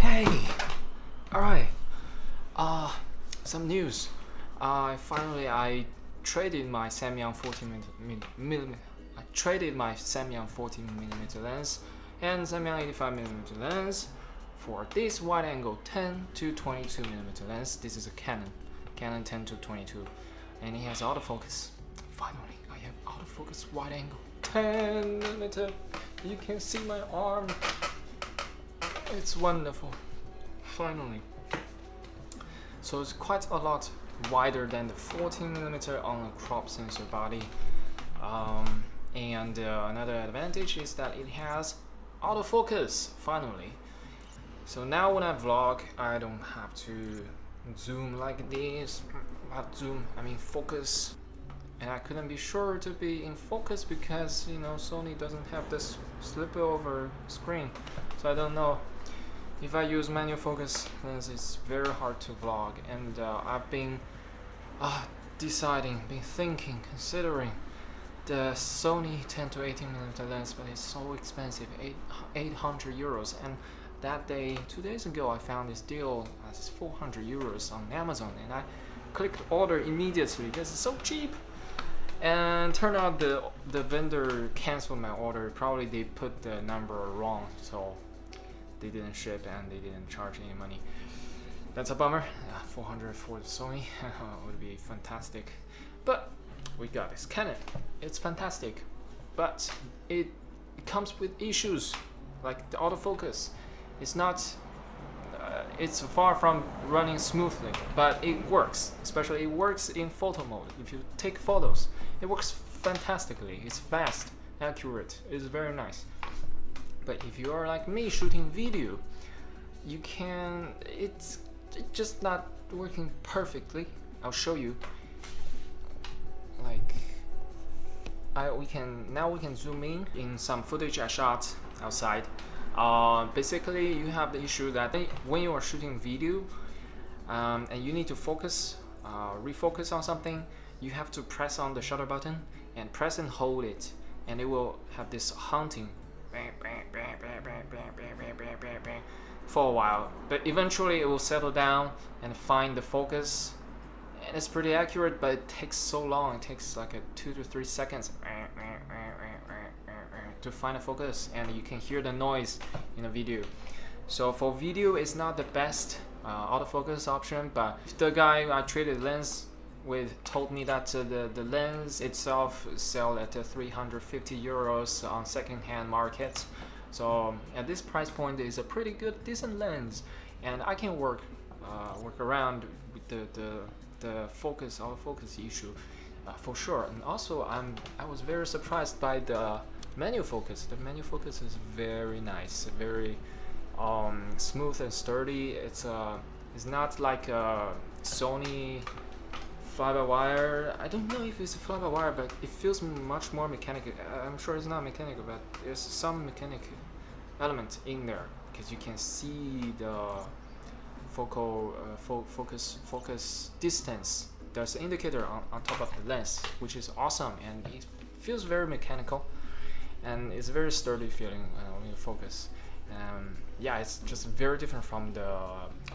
Hey! Alright, some news. Finally I traded my Samyang 14mm. I traded my Samyang 14mm lens and Samyang 85mm lens for this wide-angle 10-22mm lens. This is a Canon 10-22, and it has autofocus. Finally, I have autofocus wide-angle 10mm. You can see my arm. It's wonderful. Finally. So it's quite a lot wider than the 14mm on a crop sensor body. Another advantage is that it has autofocus, finally. So now when I vlog, I don't have to zoom like this. Not zoom, I mean focus. And I couldn't be sure to be in focus because, you know, Sony doesn't have this slip over screen. So I don't know. If I use manual focus lens, it's very hard to vlog, and I've been considering the Sony 10-18mm lens, but it's so expensive, 800 euros. And that day, 2 days ago, I found this deal as 400 euros on Amazon, and I clicked order immediately because it's so cheap. And turned out the vendor canceled my order. Probably they put the number wrong, so they didn't ship and they didn't charge any money. That's a bummer. 400 for the Sony would be fantastic. But we got this Canon. It's fantastic, but it comes with issues like the autofocus. It's not. It's far from running smoothly, but it works. Especially it works in photo mode. If you take photos, it works fantastically. It's fast, accurate. It's very nice. But if you are like me shooting video, you can. It's just not working perfectly. I'll show you. Like, we can zoom in some footage I shot outside. Basically, you have the issue that when you are shooting video, and you need to focus, refocus on something, you have to press on the shutter button and press and hold it, and it will have this hunting for a while, but eventually it will settle down and find the focus, and it's pretty accurate, but it takes so long. It takes like 2 to 3 seconds to find a focus, and you can hear the noise in the video. So for video, it's not the best autofocus option, but the guy I traded lens with told me that the lens itself sell at 350 euros on second-hand market. So at this price point, it's a pretty good, decent lens, and I can work around with the focus, autofocus issue for sure. And also, I was very surprised by the manual focus. The manual focus is very nice, very smooth and sturdy. It's not like a Sony fly-by-wire. I don't know if it's a fly-by-wire, but it feels much more mechanical. I'm sure it's not mechanical, but there's some mechanical element in there because you can see the focus distance. There's an indicator on top of the lens, which is awesome, and it feels very mechanical, and it's very sturdy feeling when you focus. Yeah, it's just very different from the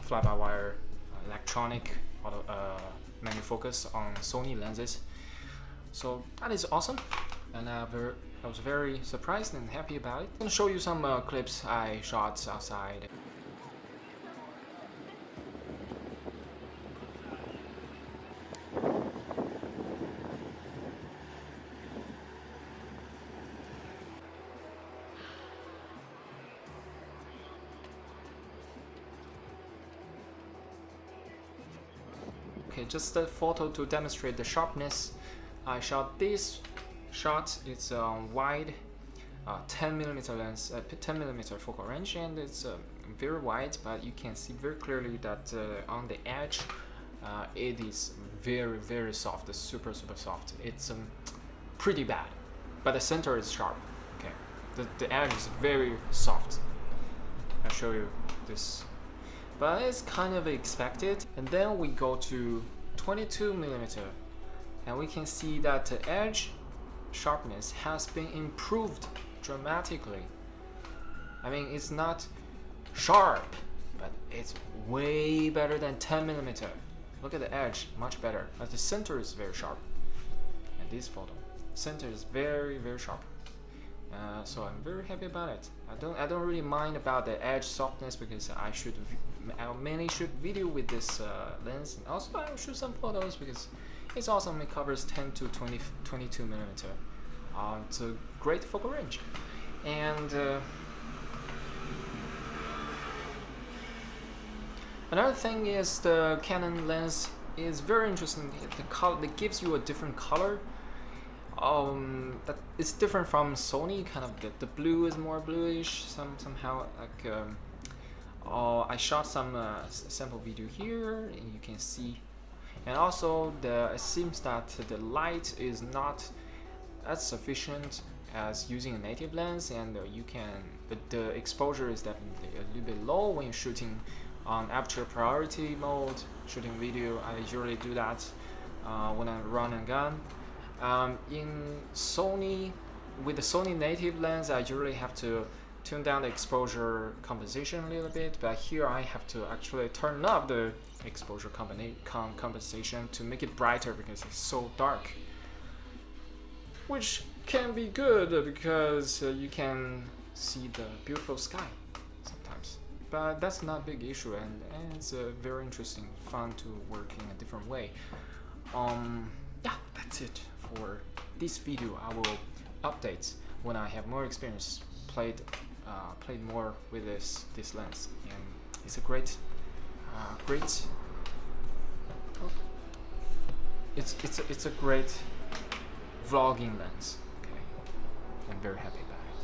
fly-by-wire electronic manual focus on Sony lenses. So that is awesome, and I was very surprised and happy about it. I'm gonna show you some clips I shot outside. Okay, just a photo to demonstrate the sharpness. I shot this shot. It's a wide 10mm lens, 10mm focal range, and it's very wide, but you can see very clearly that on the edge it is very, very soft, super soft. It's pretty bad, but the center is sharp. Okay, the edge is very soft. I'll show you this. But it's kind of expected. And then we go to 22mm, and we can see that the edge sharpness has been improved dramatically. I mean, it's not sharp, but it's way better than 10mm. Look at the edge, much better. But the center is very sharp. And this photo, center is very sharp. So I'm very happy about it. I don't really mind about the edge softness because I mainly shoot video with this lens, and also I shoot some photos because it's awesome. It covers 10 to 22mm. It's a great focal range, and another thing is the Canon lens is very interesting. The color, it gives you a different color. That it's different from Sony. Kind of the blue is more bluish. Somehow like I shot some sample video here, and you can see. And also it seems that the light is not as sufficient as using a native lens, and but the exposure is definitely a little bit low when you're shooting on aperture priority mode, shooting video. I usually do that when I run and gun. In Sony, with the Sony native lens, I usually have to tune down the exposure compensation a little bit, but here I have to actually turn up the exposure compensation to make it brighter because it's so dark, which can be good because you can see the beautiful sky sometimes, but that's not a big issue, and it's very interesting, fun to work in a different way. Yeah, that's it for this video. I will update when I have more experience, played more with this lens, and it's a great it's a great vlogging lens. Okay, I'm very happy about it.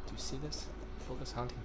Do you see this? Focus hunting.